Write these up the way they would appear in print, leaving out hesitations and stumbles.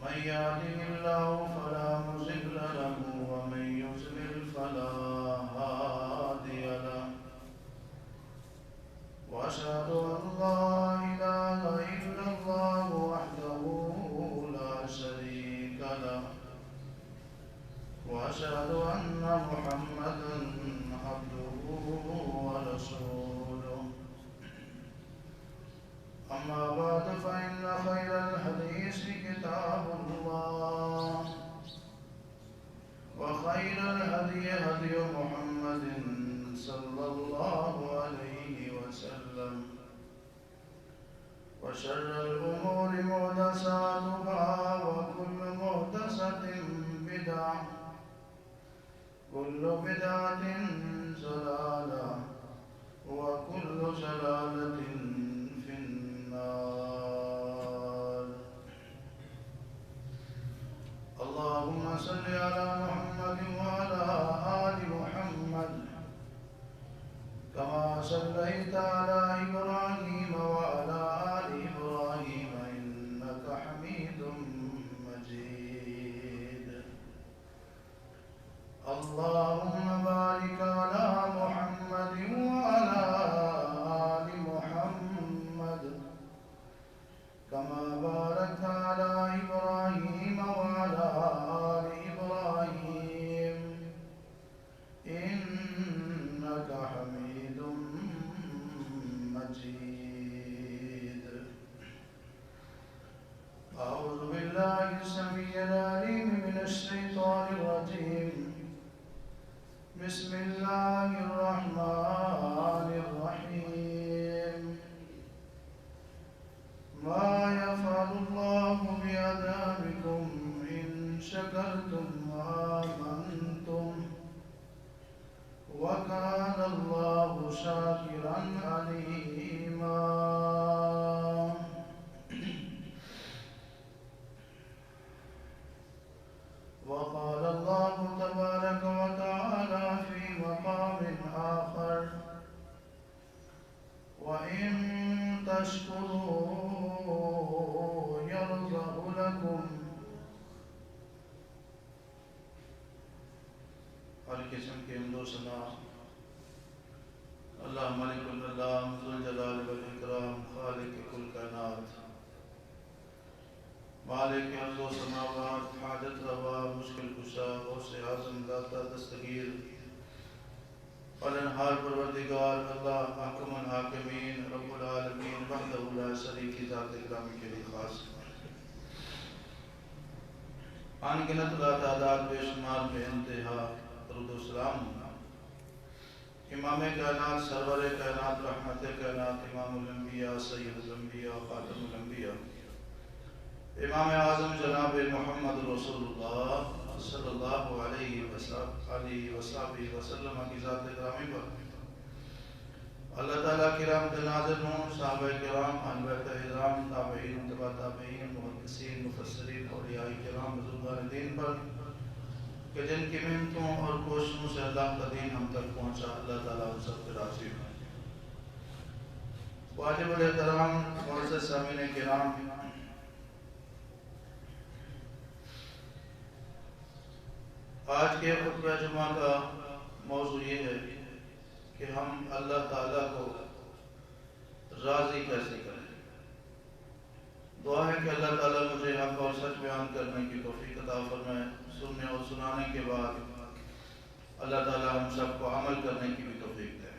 من يهده الله فلا مضل له ومن يضلل فلا هادي له وأشهد أن لا إله إلا الله وحده لا شريك له وأشهد أن محمدا عبده ورسوله أما بعد فإن خير الحديث كتاب الله وخير الهدي هدي محمد صلى الله عليه وسلم وشر الأمور محدثاتها وكل محدثة بدعة كل بدعة ضلالة وكل ضلالة في النار. اللهم صل على محمد وعلى آل محمد كما صليت على إبراهيم وعلى آل إبراهيم إنك حميد مجيد. اللهم بارك على محمد وعلى آل محمد كما باركت على إبراهيم وعلى آل إبراهيم إنك حميد مجيد. أعوذ بالله السميع العليم من الشيطان الرجيم. بسم الله الرحمن الرحيم. ما يفعل الله بعذابكم إن شكرتم وآمنتم وكان الله شاكرا عليما. وقال الله تبارك وتعالى في مقام آخر وإن تشكروا يرضه لكم. ہر قسم کے حمد و ثنا اللہ ملک الکلام ذو الجلال والاکرام خالق کل کائنات مالک ارض و سماوات حاجت روا مشکل کشا غوث اعظم داتا دستگیر الانہار پروردگار اللہ حاکم الحاکمین رب العالمین وحدہ لا شریک کی ذات اکرامی کے لیے خاص ان گنت لا تعداد بے شمار بے انتہا درود و سلام امام کائنات سرور کائنات رحمت کائنات امام الانبیاء سید الانبیاء خاتم الانبیاء امام اعظم جناب محمد رسول اللہ صلی اللہ علیہ وسلم کی ذات گرامی پر اللہ تعالیٰ کرام کے ناظر ہوں، صحابہ کرام، اہل بیت اعظام، تابعین، تبع تابعین، محدثین، مفسرین، اولیاء کرام، بزرگان دین پر کہ جن کی محنتوں اور کوششوں سے اللہ کا دین ہم تک پہنچا، اللہ تعالیٰ ان سب پہ راضی ہو. واجب الاحترام معزز سامعین کرام، آج کے خطبہ جمعہ کا موضوع یہ ہے کہ ہم اللہ تعالیٰ کو راضی کیسے کریں. دعا ہے کہ اللہ تعالیٰ مجھے حق اور سچ بیان کرنے کی توفیق عطا فرمائے، سننے اور سنانے کے بعد اللہ تعالیٰ ہم سب کو عمل کرنے کی بھی توفیق دے.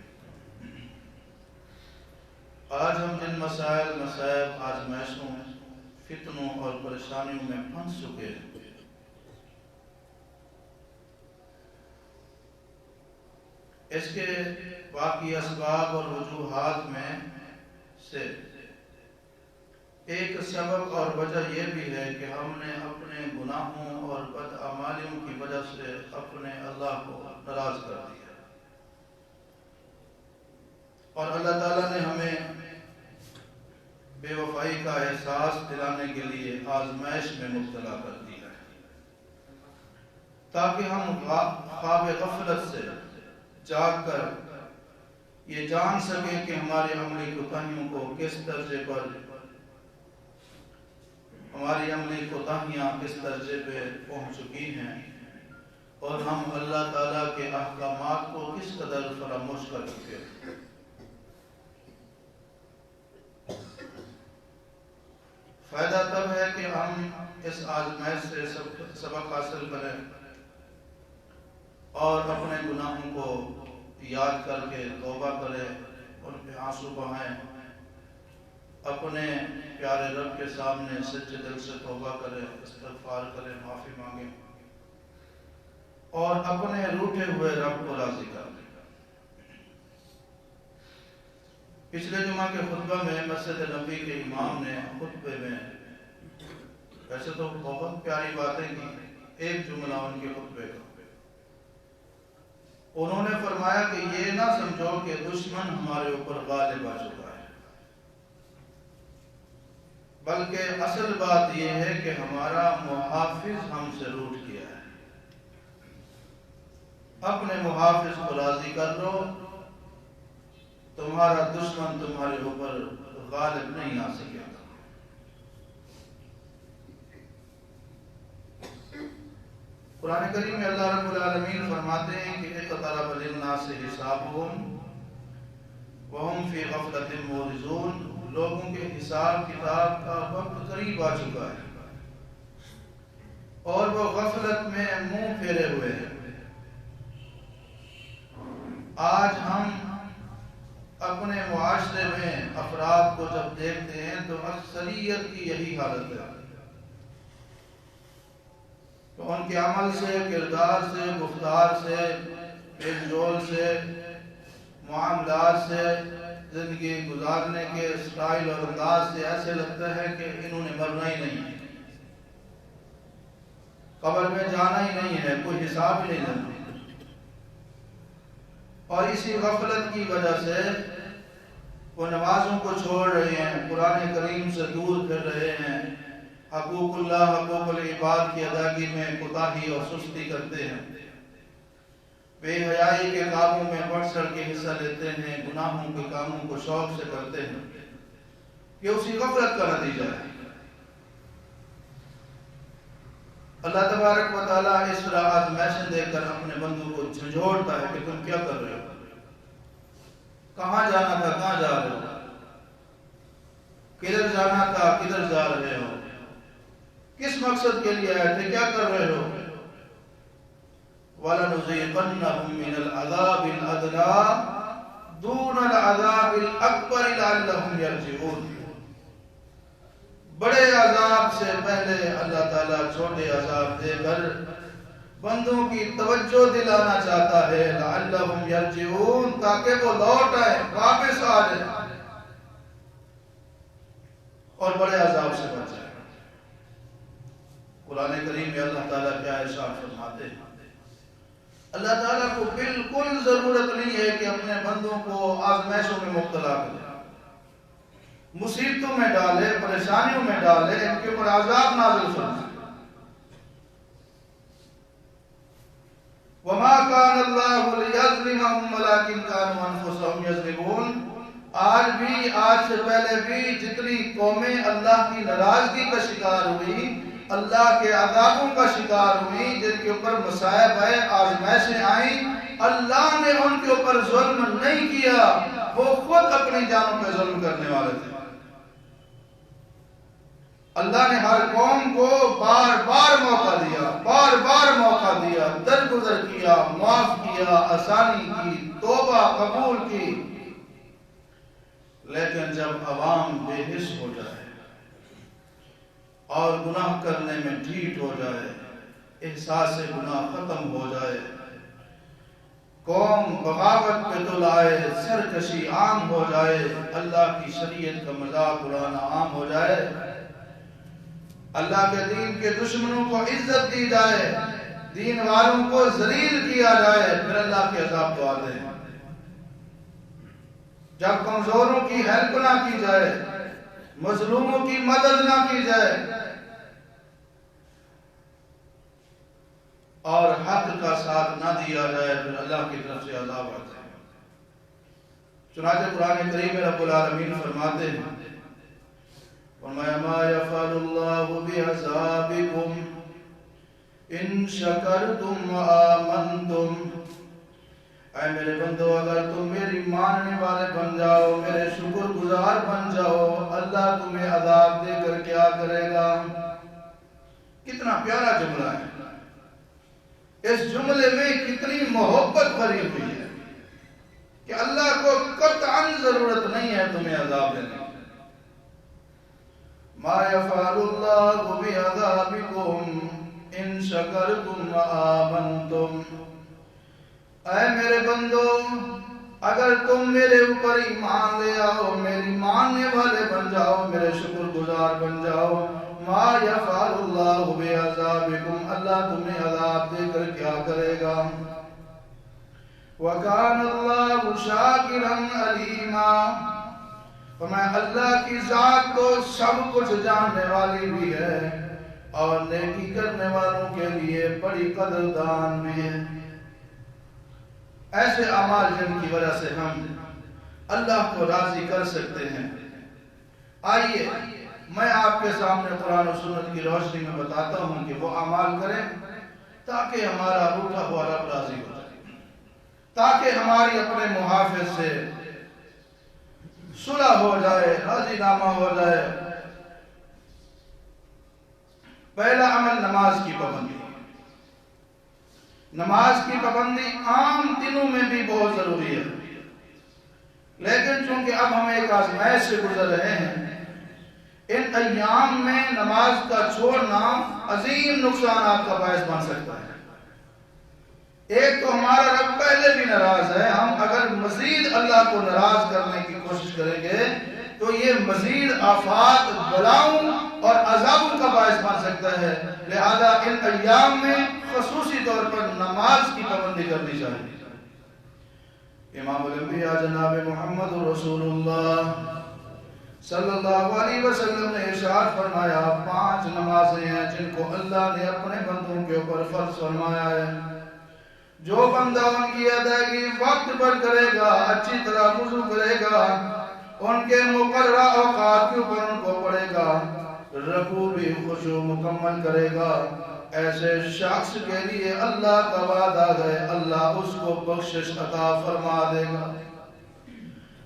آج ہم جن مسائل، مصائب، آزمائشوں، فتنوں اور پریشانیوں میں پھنس چکے ہیں، اس کے باقی اسباب اور وجوہات میں سے ایک سبب اور وجہ یہ بھی ہے کہ ہم نے اپنے گناہوں اور بدعمالیوں کی وجہ سے اپنے اللہ کو ناراض کر دیا، اور اللہ تعالیٰ نے ہمیں بے وفائی کا احساس دلانے کے لیے آزمائش میں مبتلا کر دیا ہے تاکہ ہم خواب غفلت سے جاگ کر یہ جان سکیں کہ ہمارے عملی کوتاہیوں کو کس درجے پر ہماری عملی کوتاہیاں کس درجے پہ پہنچ چکی ہیں اور ہم اللہ تعالیٰ کے احکامات کو کس قدر فراموش کر چکے ہیں۔ فائدہ تب ہے کہ ہم اس آزمائش سے سبق حاصل کریں اور اپنے گناہوں کو یاد کر کے توبہ کریں، ان پہ آنسو بہائیں، اپنے پیارے رب کے سامنے سچے دل سے توبہ کریں، استغفار کریں، معافی مانگیں اور اپنے روٹھے ہوئے رب کو راضی کریں۔ پچھلے جمعہ کے خطبہ میں مسجد نبی کے امام نے خطبے میں ویسے تو بہت پیاری باتیں کی، ایک جملہ ان کے خطبے کا انہوں نے فرمایا کہ یہ نہ سمجھو کہ دشمن ہمارے اوپر غالب آ چکا ہے، بلکہ اصل بات یہ ہے کہ ہمارا محافظ ہم سے روٹھ گیا ہے۔ اپنے محافظ کو راضی کر لو، تمہارا دشمن تمہارے اوپر غالب نہیں آ سکے گا۔ قرآن کریم میں اللہ رب العالمین فرماتے ہیں کہ اقترب للناس حسابهم وهم فی غفلۃ معرضون، لوگوں کے حساب کتاب کا وقت قریب آ چکا ہے اور وہ غفلت میں منہ پھیرے ہوئے ہیں۔ آج ہم اپنے معاشرے میں افراد کو جب دیکھتے ہیں تو اکثریت کی یہی حالت ہے، تو ان کے عمل سے، کردار سے، گفتار سے، میل جول سے، معاملات سے، زندگی گزارنے کے اسٹائل اور انداز سے ایسے لگتا ہے کہ انہوں نے مرنا ہی نہیں ہے، قبر میں جانا ہی نہیں ہے، کوئی حساب ہی نہیں لینا۔ اور اسی غفلت کی وجہ سے وہ نمازوں کو چھوڑ رہے ہیں، قرآن کریم سے دور پھر رہے ہیں، حقوق اللہ، حقوق العباد کی ادائیگی میں کوتاہی اور سستی کرتے ہیں، بے حیائی کے کاموں میں بڑھ چڑھ کے حصہ لیتے ہیں، گناہوں کے کاموں کو شوق سے کرتے ہیں۔ یہ اسی غفلت کا نتیجہ ہے۔ اللہ تبارک و تعالیٰ اس طرح آزمائشیں دے کر اپنے بندوں کو جھنجھوڑتا ہے کہ تم کیا کر رہے ہو، کہاں جانا تھا کہاں جا رہے ہو، کدھر جانا تھا کدھر جا رہے ہو، کس مقصد کے لیے آئے تھے کیا کر رہے ہو۔ وَلَنُذِيقَنَّهُم مِّنَ الْعَذَابِ الْأَدْنَىٰ دُونَ الْعَذَابِ الْأَكْبَرِ لَعَلَّهُمْ يَرْجِعُونَ، بڑے عذاب سے پہلے اللہ تعالیٰ چھوٹے عذاب دے کر بندوں کی توجہ دلانا چاہتا ہے، لَعَلَّهُمْ يَرْجِعُونَ، تاکہ وہ لوٹ آئے، واپس آ جائیں اور بڑے عذاب سے بچ جائیں۔ قرآن کریم میں اللہ تعالیٰ کیا ارشاد فرماتے ہیں؟ اللہ تعالیٰ کو بالکل ضرورت نہیں ہے کہ اپنے بندوں کو آزمائشوں میں مبتلا کرے، مصیبتوں میں ڈالے، پریشانیوں میں ڈالے، ان کے اوپر عذاب نازل فرمائے۔ وَمَا كَانَ اللَّهُ لِيَظْلِمَهُمْ وَلَٰكِنْ كَانُوا أَنفُسَهُمْ يَظْلِمُونَ، آج سے پہلے بھی جتنی قومیں اللہ کی ناراضگی کا شکار ہوئی، اللہ کے عذابوں کا شکار ہوئی، جن کے اوپر مصائب آئے، آزمائشیں آئیں، اللہ نے ان کے اوپر ظلم نہیں کیا، وہ خود اپنی جانوں پہ ظلم کرنے والے تھے۔ اللہ نے ہر قوم کو بار بار موقع دیا، بار بار موقع دیا، درگزر کیا، معاف کیا، آسانی کی، توبہ قبول کی، لیکن جب عوام بے حس ہو جائے اور گناہ کرنے میں ڈھیٹ ہو جائے، احساس گناہ ختم ہو جائے، قوم بغاوت پہ تل آئے، سرکشی عام ہو جائے، اللہ کی شریعت کا مذاق اڑانا عام ہو جائے، اللہ کے دین کے دشمنوں کو عزت دی جائے، دین والوں کو ذلیل کیا جائے، پھر اللہ کے عذاب تو آتے ہیں۔ جب کمزوروں کی ہیلپ نہ کی جائے، مظلوموں کی مدد نہ کی جائے اور حق کا ساتھ نہ دیا جائے، پھر اللہ کی طرف سے عذاب آتے ہیں۔ چنانچہ قرآن کریم میں رب العالمین فرماتے ہیں، فرمایا ما یفعل اللہ بعذابکم ان شکرتم وآمنتم، اے میرے بندو اگر تم میری ماننے والے بن جاؤ، میرے شکر گزار بن جاؤ، اللہ تمہیں عذاب دے کر کیا کرے گا؟ کتنا پیارا جملہ ہے، اس جملے میں کتنی محبت بھری ہوئی ہے کہ اللہ کو قطعاً ضرورت نہیں ہے تمہیں عذاب دینے کی۔ ما یفعل اللہ بعذابکم ان شکرتم وآمنتم، اے میرے بندو اگر تم میرے اوپر ایمان لے آؤ، میری ماننے والے بن جاؤ، میرے شکر گزار بن جاؤ، ما یفعل اللہ بعذابکم، اللہ تمہیں عذاب دے کر کیا کرے گا؟ وَكَانَ اللَّهُ شَاكِرًا عَلِيمًا، فرمایا اللہ کی ذات تو سب کچھ جاننے والی بھی ہے اور نیکی کرنے والوں کے لیے بڑی قدردان بھی ہے۔ ایسے اعمال جن کی وجہ سے ہم اللہ کو راضی کر سکتے ہیں، آئیے میں آپ کے سامنے قرآن و سنت کی روشنی میں بتاتا ہوں کہ وہ اعمال کریں تاکہ ہمارا روٹھا ہوا رب راضی ہو جائے، تاکہ ہماری اپنے محافظ سے صلح ہو جائے، راضی نامہ ہو جائے۔ پہلا عمل نماز کی پابندی۔ نماز کی پابندی عام دنوں میں بھی بہت ضروری ہے، لیکن چونکہ اب ہم ایک آزمائش سے گزر رہے ہیں، ان ایام میں نماز کا چھوڑنا عظیم نقصانات کا باعث بن سکتا ہے۔ ایک تو ہمارا رب پہلے بھی ناراض ہے، ہم اگر مزید اللہ کو ناراض کرنے کی کوشش کریں گے تو یہ مزید آفات، بلاؤں اور عذابوں کا باعث بن سکتا ہے، لہذا ان ایام میں خصوصی طور پر نماز کی پابندی کرنی چاہیے۔ امام الانبیاء جناب محمد رسول اللہ صلی اللہ علیہ وسلم نے ارشاد فرمایا 5 نمازیں ہیں جن کو اللہ نے اپنے بندوں کے اوپر فرض فرمایا ہے، جو بندہ ان کی ادائیگی وقت پر کرے گا، اچھی طرح وضو کرے گا، ان کے مقررہ اوقات کے اوپر ان کو پڑھے گا، رکوع بھی خشوع مکمل کرے گا، ایسے شخص کے لیے اللہ کا وعدہ ہے اللہ اس کو بخشش عطا فرما دے گا۔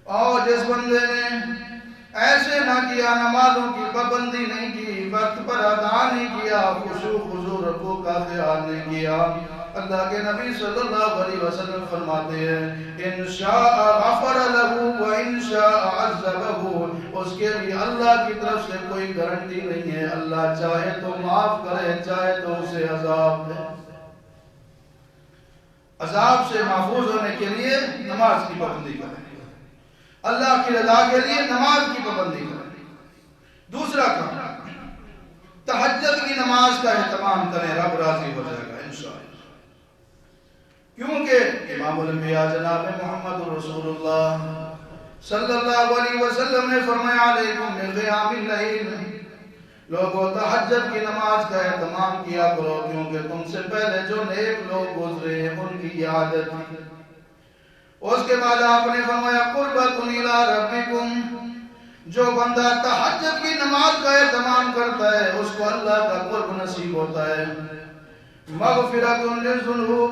اور جس بندے نے ایسے نہ کیا، نمازوں کی پابندی نہیں کی، وقت پر ادا نہیں کیا، خشوع خضوع رکوع کا خیال نہیں کیا، اللہ کے نبی صلی اللہ علیہ وسلم فرماتے ہیں ان شاء غفر له وان شاء عذبه، اس کے لیے اللہ کی طرف سے کوئی گارنٹی نہیں ہے، اللہ چاہے تو معاف کرے، چاہے تو اسے عذاب دے۔ عذاب سے محفوظ ہونے کے لیے نماز کی پابندی کریں، اللہ کی رضا کے لیے نماز کی پابندی کریں۔ دوسرا کام، تہجد کی نماز کا اہتمام کریں، رب راضی ہو جائے گا انشاءاللہ، کیونکہ امام الانبیاء جناب محمد رسول اللہ صلی اللہ علیہ وسلم نے فرمایا علیکم بقیام اللیل، لوگوں تہجد کی نماز کا اہتمام کیا کرو، کیونکہ تم سے پہلے جو نیک لوگ گزرے ان کی یہ عادت تھی۔ اس کے بعد آپ نے فرمایا قربۃ الی ربکم، جو بندہ تہجد کی نماز کا اہتمام کرتا ہے اس کو اللہ کا قرب نصیب ہوتا ہے، مغفرۃ للذنوب،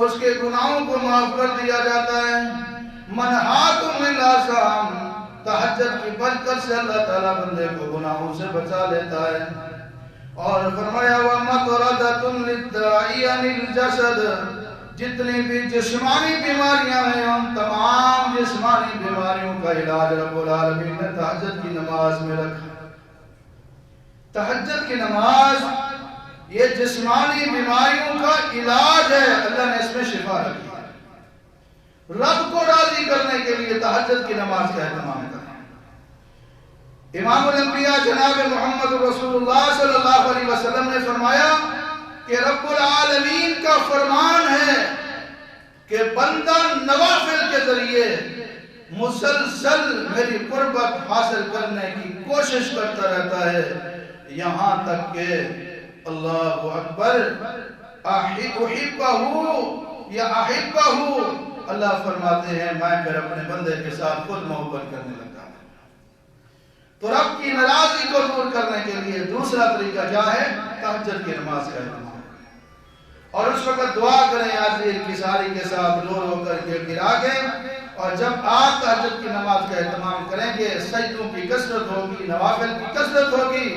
اس کے گناہوں کو معاف کر دیا جاتا ہے، منہات للآثام، تہجد کی برکت سے اللہ تعالیٰ بندے کو گناہوں سے بچا لیتا ہے۔ اور فرمایا وَمَطْرَدَةٌ لِلدَّاعِيَ لِلْجَسَدِ، جتنی بھی جسمانی بیماریاں ہیں ان تمام جسمانی بیماریوں کا علاج رب العالمین نے تہجد کی نماز میں رکھا۔ تہجد کی نماز یہ جسمانی بیماریوں کا علاج ہے، اللہ نے اس میں شفا رکھی ہے۔ رب کو راضی کرنے کے لیے تہجد کی نماز کا اہتمام کریں۔ امام الانبیاء جناب محمد رسول اللہ صلی اللہ علیہ وسلم نے فرمایا کہ رب العالمین کا فرمان ہے کہ بندہ نوافل کے ذریعے مسلسل میری قربت حاصل کرنے کی کوشش کرتا رہتا ہے، یہاں تک کہ اللہ اکبر احبہ یا احبہ، اللہ فرماتے ہیں میں پھر اپنے بندے کے ساتھ خود محبت کرنے لگتا ہوں۔ تو رب کی ناراضگی کو دور کرنے کے لیے دوسرا طریقہ کیا ہے؟ تہجد کی نماز کا اہتمام کریں اور اس وقت دعا کریں عاجزی انکساری کے ساتھ رو رو کر کے گرا کے. اور جب آپ تہجد کی نماز کا اہتمام کریں گے سجدوں کی کثرت ہوگی, نوافل کی کثرت ہوگی,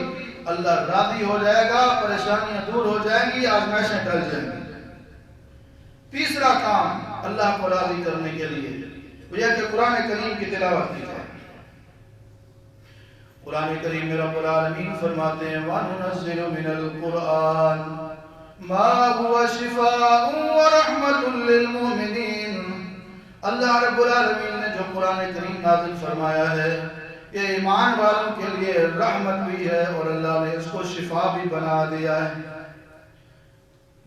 اللہ راضی ہو جائے گا, پریشانیاں دور ہو جائیں گی, آزمائشیں ٹل جائیں گی. تیسرا کام اللہ کو راضی کرنے کے لیے وہ یہ کہ قرآن کریم کی تلاوت کی جائے. قرآن کریم میں رب العالمین فرماتے ہیں وَنُنَزِّلُ مِنَ الْقُرْآنِ مَا هُوَ شِفَاءٌ وَرَحْمَةٌ لِّلْمُؤْمِنِينَ. اللہ رب العالمین نے جو قرآن کریم نازل فرمایا ہے یہ ایمان والوں کے لیے رحمت بھی ہے اور اللہ نے اس کو شفا بھی بنا دیا ہے.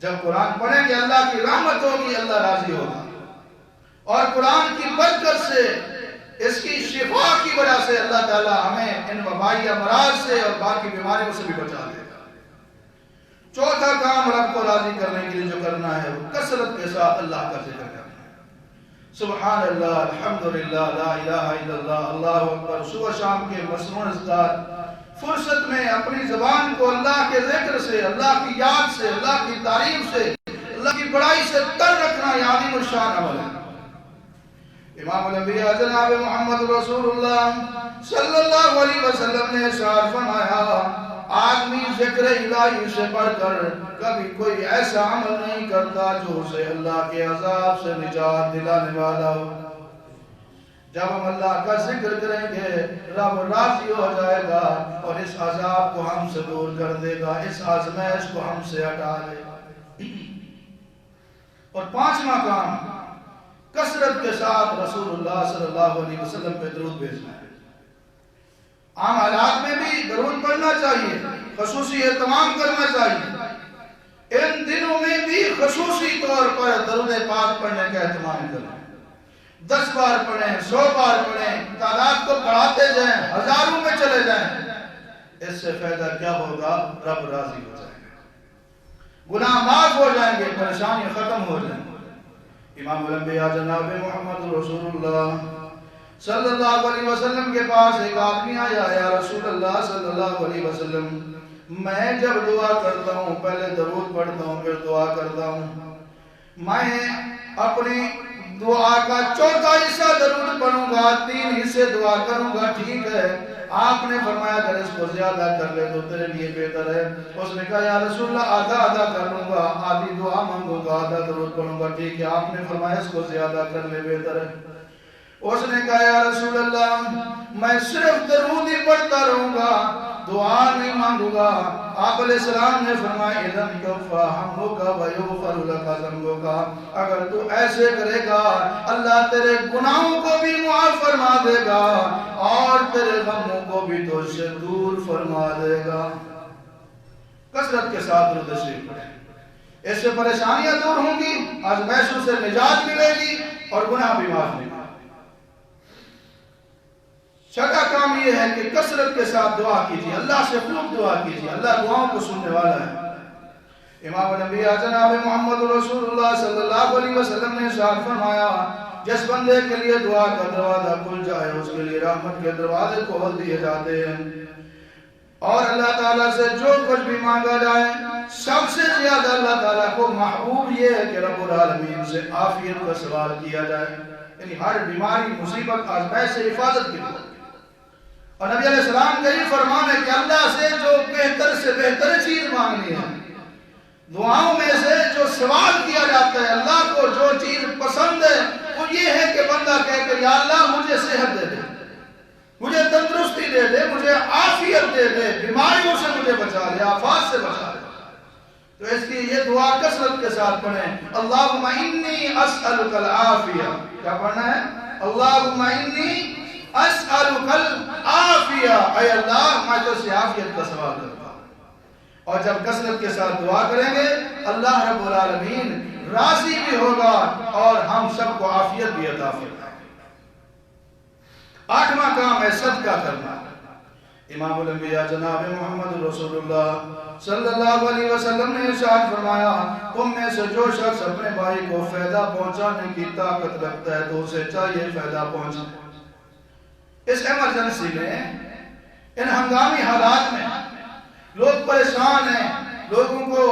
جب قرآن پڑھیں گے اللہ کی رحمت ہوگی, اللہ راضی ہوگا, اور قرآن کی برکت سے اس کی شفا کی وجہ سے اللہ تعالی ہمیں ان وبائی امراض سے اور باقی بیماریوں سے بھی بچا دے گا. چوتھا کام رب کو راضی کرنے کے لیے جو کرنا ہے وہ کثرت کے ساتھ اللہ کا ذکر کرنا ہے. سبحان اللہ, الحمدللہ, لا الہ الا اللہ, اللہ اکبر. صبح شام کے مسنون اذکار فرصت میں اپنی زبان کو اللہ کے ذکر سے, اللہ کی یاد سے, اللہ کی تعریف سے, اللہ کی بڑائی سے تر رکھنا یہ عظیم الشان عمل ہے. امام الانبیاء جناب محمد رسول اللہ صلی اللہ علیہ وسلم نے ارشاد فرمایا آدمی ذکر الہی سے بڑھ کر کبھی کوئی ایسا عمل نہیں کرتا جو اسے اللہ کے عذاب سے نجات دلانے والا ہو. جب ہم اللہ کا ذکر کریں گے رب راضی ہو جائے گا اور اس عذاب کو ہم سے دور کر دے گا, اس آزمائش کو ہم سے ہٹا دے گا. اور پانچواں کام کثرت کے ساتھ رسول اللہ صلی اللہ علیہ وسلم پہ درود بھیجنا ہے. عام حالات میں بھی درود پڑھنا چاہیے, خصوصی اہتمام کرنا چاہیے. ان دنوں میں بھی خصوصی طور پر درود پاک پڑھنے کا اہتمام کرنا. 10 بار پڑھیں, 100 بار پڑھیں, تعداد کو بڑھاتے جائیں, ہزاروں میں چلے جائیں. اس سے فائدہ کیا ہوگا؟ رب راضی ہو جائے گا, گناہ معاف ہو جائیں گے, پریشانی ختم ہو جائیں گی. امام الانبیاء جناب محمد رسول اللہ صلی اللہ علیہ وسلم کے پاس ایک آدمی آیا, یا رسول اللہ صلی اللہ علیہ وسلم میں جب دعا کرتا ہوں پہلے درود پڑھتا ہوں پھر دعا کرتا ہوں, میں اپنی دعا کا چوتھا حصہ درود پڑھوں گا, 3 حصے دعا کروں گا, ٹھیک ہے. آپ نے فرمایا اگر اس کو زیادہ کر لے تو تیرے لیے بہتر ہے. اس نے کہا یا رسول اللہ آدھا کر لوں گا, آدھی دعا مانگوں گا, آدھا درود پڑھوں گا, ٹھیک ہے. آپ نے فرمایا اس کو زیادہ کر لے, بہتر ہے. اس نے کہا یا رسول اللہ میں صرف درود ہی پڑھتا رہوں گا, دعا نہیں مانگوں گا. آپ علیہ السلام نے فرمایا اذن یغفر حمدک ویغفر لک ذنبک, اگر تو ایسے کرے گا اللہ تیرے گناہوں کو بھی معاف فرما دے گا اور تیرے غموں کو بھی تو سے دور فرما دے گا. کثرت کے ساتھ درود شریف پڑھیں, اس سے پریشانیاں دور ہوں گی, آزمائشوں سے نجات ملے گی اور گناہ بھی معاف نہیں. چھٹا کام یہ ہے کہ کثرت کے ساتھ دعا کیجیے, اللہ سے خوب دعا کیجیے, اللہ دعاؤں کو سننے والا ہے. امام الانبیاء جناب محمد رسول اللہ صلی اللہ علیہ وسلم نے ارشاد فرمایا جس بندے کے لیے دعا کا دروازہ کھل جائے اس کے لیے رحمت کے دروازے کھول دیے جاتے ہیں, اور اللہ تعالیٰ سے جو کچھ بھی مانگا جائے سب سے زیادہ اللہ تعالیٰ کو محبوب یہ ہے کہ رب العالمین سے عافیت کا سوال کیا جائے, یعنی ہر بیماری مصیبت آزمائش سے حفاظت کی دعا. اور نبی علیہ السلام کا یہ فرمان ہے کہ اللہ سے جو بہتر سے بہتر چیز مانگنی ہے, دعاؤں میں سے جو سوال کیا جاتا ہے اللہ کو جو چیز پسند ہے وہ یہ ہے کہ بندہ کہے کہ یا اللہ مجھے صحت دے دے, مجھے تندرستی دے دے, مجھے عافیت دے دے, بیماریوں سے مجھے بچا دے, آفات سے بچا دے. تو اس کی یہ دعا کثرت کے ساتھ پڑھیں, اللہم انی اسألک العافیہ. کیا پڑھنا ہے؟ اللہم انی اسألک العافیہ, اے اللہ میں تو سے عافیت کا سوال کرتا ہوں. اور جب کثرت کے ساتھ دعا کریں گے اللہ رب العالمین راضی بھی ہوگا اور ہم سب کو عافیت بھی عطا فرمائے. 8واں کام ہے صدقہ کرنا. امام الانبیاء جناب محمد رسول اللہ صلی اللہ علیہ وسلم نے ارشاد فرمایا تم میں سے جو شخص اپنے بھائی کو فائدہ پہنچانے کی طاقت رکھتا ہے تو اسے چاہیے فائدہ پہنچائے. اس ایمرجنسی میں ان ہنگامی حالات میں لوگ پریشان ہیں، لوگوں کو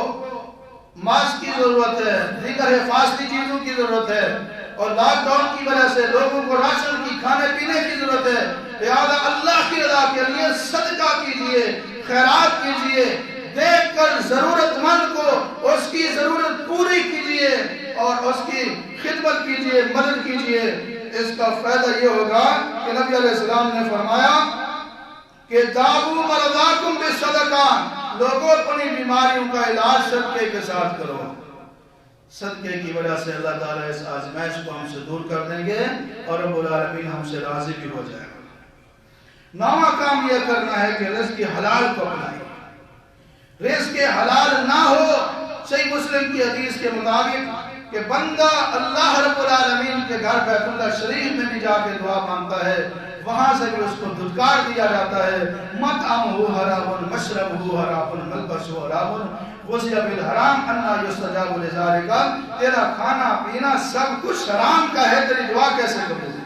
ماسک کی ضرورت ہے، دیگر حفاظتی چیزوں کی ضرورت ہے، اور لاک ڈاؤن کی وجہ سے لوگوں کو راشن کی، کھانے پینے کی ضرورت ہے۔ لہذا اللہ کی رضا کے لیے صدقہ کیجئے، خیرات کیجئے، دیکھ کر ضرورت مند کو اس کی ضرورت پوری کیجئے اور اس کی خدمت کیجئے، مدد کیجئے۔ اس کا فائدہ یہ ہوگا کہ نبی علیہ السلام نے فرمایا کہ داؤ مرضاکم بالصدقہ، لوگوں اپنی بیماریوں کا علاج صدقے کے ساتھ کرو۔ صدقے کی وجہ سے اللہ تعالیٰ اس آزمائش کو ہم سے دور کر دیں گے اور رب العالمین ہم سے راضی بھی ہو جائے گا۔ نواں کام یہ کرنا ہے کہ رزق حلال کو اپنائیں۔ رزق حلال نہ ہو، صحیح مسلم کی حدیث کے مطابق کہ بندہ اللہ رب العالمین کے گھر بیت اللہ شریف میں بھی جا کے دعا مانگتا ہے، وہاں سے بھی اس کو دھتکار دیا جاتا ہے، مطعمہ حرام مشربہ حرام ملبسہ حرام غذی بالحرام انا یستجاب لذالک، تیرا کھانا پینا سب کچھ حرام کا ہے، تیری دعا کیسے قبول ہے؟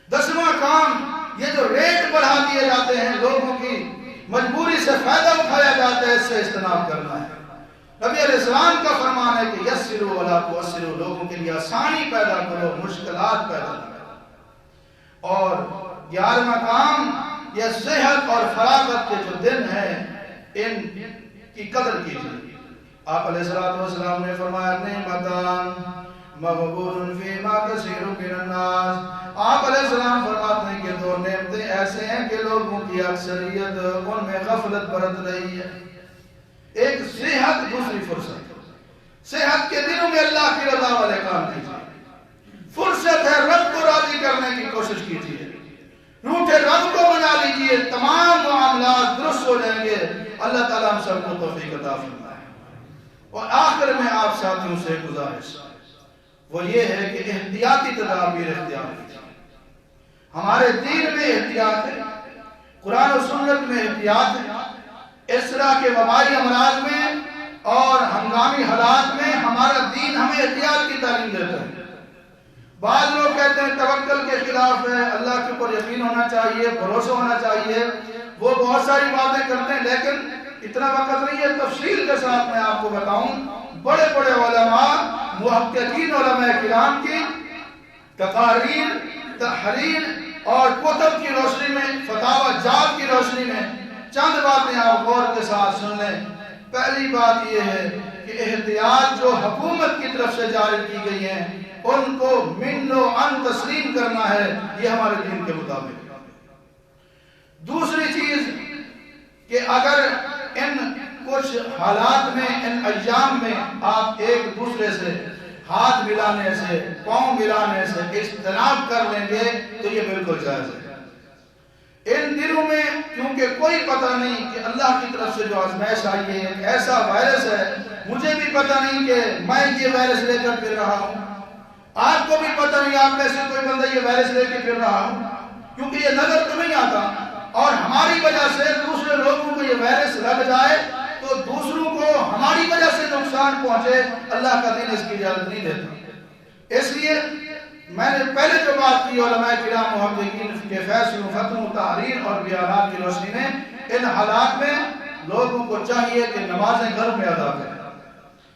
10واں کام، یہ جو ریٹ بڑھا دیے جاتے ہیں، لوگوں کی مجبوری سے فائدہ اٹھایا جاتا ہے، اس سے اجتناب کرنا ہے۔ نبی علیہ السلام کا فرمان ہے کہ یسروا ولا تعسروا، لوگوں کے لیے آسانی پیدا کرو، مشکلات پیدا نہ کرو۔ اور 11واں کام، یہ صحت اور فراغت کے جو دن ہیں ان کی قدر کیجیے۔ آپ علیہ السلام نے فرمایا نعمتان مغبون فیما کثیر من الناس، آپ علیہ السلام فرماتے ہیں کہ 2 نعمتیں ایسے ہیں کہ لوگوں کی اکثریت ان میں غفلت برت رہی ہے۔ ایک صحت، دوسری فرصت۔ صحت کے دنوں میں اللہ کی رضا والے کام کیجیے، فرصت ہے رب کو راضی کرنے کی کوشش کیجیے، روٹے رب کو بنا لیجیے، تمام معاملات درست ہو جائیں گے۔ اللہ تعالیٰ ہم سب کو توفیق عطا فرمائے۔ اور آخر میں آپ ساتھیوں سے گزارش وہ یہ ہے کہ احتیاطی تدابیر اختیار کیجیے۔ ہمارے دین میں احتیاط ہے، قرآن و سنت میں احتیاط ہے۔ اس طرح کے وبائی امراض میں اور ہنگامی حالات میں ہمارا دین ہمیں احتیاط کی تعلیم دیتا ہے۔ بعض لوگ کہتے ہیں توکل کے خلاف ہے، اللہ کے اوپر یقین ہونا چاہیے، بھروسہ ہونا چاہیے، وہ بہت ساری باتیں کرتے ہیں، لیکن اتنا وقت نہیں ہے تفصیل کے ساتھ میں آپ کو بتاؤں۔ بڑے بڑے علماء، محققین علماء کرام کی تقاریر، تحریر اور کتب کی روشنی میں، فتاوی جات کی روشنی میں چند باتیں آپ غور کے ساتھ سن لیں۔ پہلی بات یہ ہے کہ احتیاط جو حکومت کی طرف سے جاری کی گئی ہیں ان کو من و ان تسلیم کرنا ہے، یہ ہمارے دین کے مطابق۔ دوسری چیز کہ اگر ان کچھ حالات میں، ان ایام میں آپ ایک دوسرے سے ہاتھ ملانے سے، پاؤں ملانے سے اجتناب کر لیں گے تو یہ بالکل جائز ہے۔ ان دنوں میں کیونکہ کوئی پتہ نہیں کہ اللہ کی طرف سے جو آزمائش آئی ہے ایک ایسا وائرس ہے، مجھے بھی پتہ نہیں کہ میں یہ وائرس لے کر پھر رہا ہوں، آپ کو بھی پتہ نہیں آپ میں سے کوئی بندہ یہ وائرس لے کے پھر رہا ہوں، کیونکہ یہ نظر تو نہیں آتا، اور ہماری وجہ سے دوسرے لوگوں کو یہ وائرس لگ جائے تو دوسروں کو ہماری وجہ سے نقصان پہنچے، اللہ کا دین اس کی اجازت نہیں دیتا۔ اس لیے میں نے پہلے جو بات کی علماء کرام محققین کے فیصلوں، فتووں، تحریر اور بیانات کی روشنی میں، ان حالات میں لوگوں کو چاہیے کہ نمازیں گھر میں ادا کریں،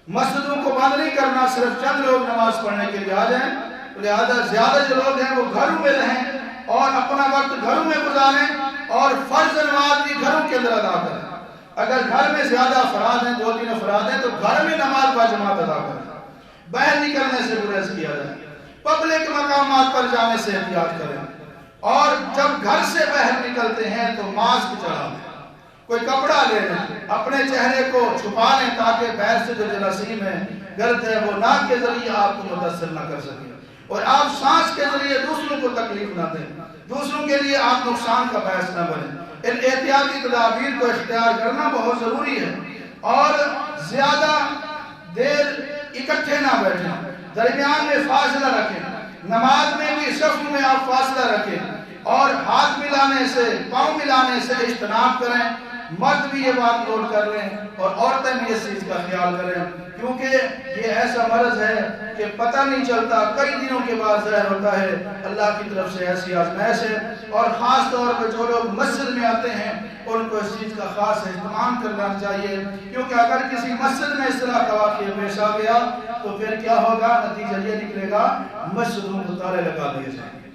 مسجدوں کو بند نہیں کرنا، صرف چند لوگ نماز پڑھنے کے لیے آ جائیں، لہذا زیادہ جو لوگ ہیں وہ گھروں میں رہیں اور اپنا وقت گھروں میں گزاریں اور فرض نماز بھی گھروں کے اندر ادا کریں۔ اگر گھر میں زیادہ افراد ہیں، 2-3 افراد ہیں، تو گھر میں نماز باجماعت ادا کریں، باہر نکلنے سے گریز کیا جائے، پبلک مقامات پر جانے سے احتیاط کریں، اور جب گھر سے باہر نکلتے ہیں تو ماسک چڑھا لیں، کوئی کپڑا لے لیں، اپنے چہرے کو چھپا لیں تاکہ باہر سے جو جراثیم ہے، گرد ہے، وہ ناک کے ذریعے آپ کو متاثر نہ کر سکے، اور آپ سانس کے ذریعے دوسروں کو تکلیف نہ دیں، دوسروں کے لیے آپ نقصان کا باعث نہ بنیں۔ ان احتیاطی تدابیر کو اختیار کرنا بہت ضروری ہے، اور زیادہ دیر اکٹھے نہ بیٹھیں، درمیان میں فاصلہ رکھیں، نماز میں بھی صف میں آپ فاصلہ رکھیں، اور ہاتھ ملانے سے، پاؤں ملانے سے اجتناب کریں۔ مرد بھی یہ بات نوٹ کر لیں اور عورتیں بھی اس چیز کا خیال کریں، کیونکہ یہ ایسا مرض ہے کہ پتہ نہیں چلتا، کئی دنوں کے بعد ظاہر ہوتا ہے۔ اللہ کی طرف سے ایسی آزمائش ہے، اور خاص طور پہ جو لوگ مسجد میں آتے ہیں ان کو اس چیز کا خاص اہتمام کرنا چاہیے، کیونکہ اگر کسی مسجد میں اس طرح کا واقعہ پیش آ گیا تو پھر کیا ہوگا؟ نتیجہ یہ نکلے گا مسجدوں کو تالے لگا دیے جائیں گے۔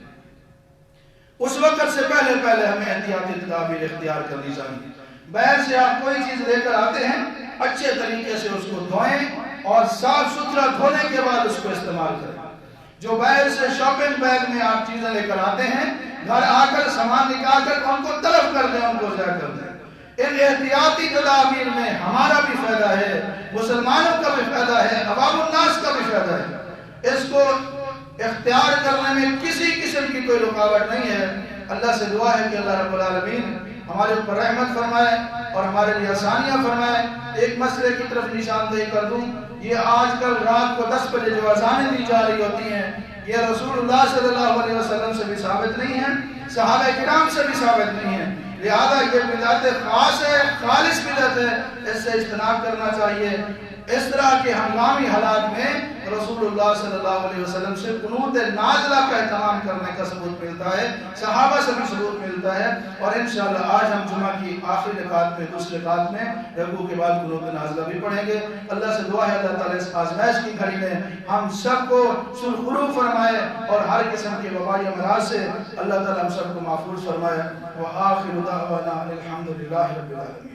اس وقت سے پہلے ہمیں احتیاطی تدابیر اختیار کرنی چاہیے۔ باہر سے آپ کوئی چیز لے کر آتے ہیں، اچھے طریقے سے اس کو دھوئیں اور صاف ستھرا دھونے کے بعد اس کو استعمال کریں۔ جو باہر سے شاپنگ بیگ میں آپ چیزیں لے کر آتے ہیں، گھر آ کر سامان نکال کر ان کو تلف کر دیں، ان کو ضائع کر دیں۔ ان احتیاطی تدابیر میں ہمارا بھی فائدہ ہے، مسلمانوں کا بھی فائدہ ہے، عوام الناس کا بھی فائدہ ہے۔ اس کو اختیار کرنے میں کسی قسم کی کوئی رکاوٹ نہیں ہے۔ اللہ سے دعا ہے کہ اللہ رب العالمین ہمارے اوپر رحمت فرمائے اور ہمارے لیے آسانیاں فرمائے۔ ایک مسئلے کی طرف نشاندہی کر دوں، یہ آج کل رات کو 10 بجے جو اذانیں دی جا رہی ہوتی ہیں، یہ رسول اللہ صلی اللہ علیہ وسلم سے بھی ثابت نہیں ہے، صحابہ کرام سے بھی ثابت نہیں ہے، لہذا یہ بدعت خاص ہے، خالص بدعت ہے، اس سے اجتناب کرنا چاہیے۔ اس طرح کے ہنگامی حالات میں رسول اللہ صلی اللہ علیہ وسلم سے قنوت نازلہ کا اہتمام کرنے کا ثبوت ملتا ہے، صحابہ سے بھی ثبوت ملتا ہے، اور انشاءاللہ آج ہم جمعہ کی آخری رکعت میں، دوسری رکعت میں رکوع کے بعد قنوت نازلہ بھی پڑھیں گے۔ اللہ سے دعا ہے اللہ تعالیٰ اس آزمائش کی گھڑی میں ہم سب کو سرخرو فرمائے اور ہر قسم کے وبائی امراض سے اللہ تعالیٰ ہم سب کو محفوظ فرمائے۔ وآخر دعوانا الحمدللہ رب العالمین۔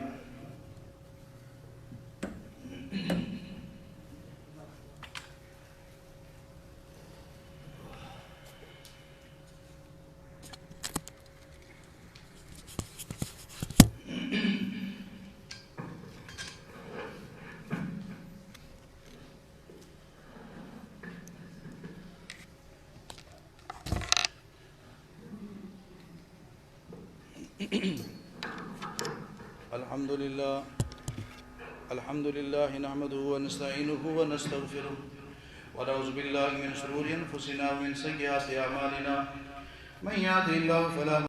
الحمد لله نحمده ونستعينه ونستغفره ونعوذ بالله من شرور انفسنا ومن سيئات اعمالنا، من يهده الله فلا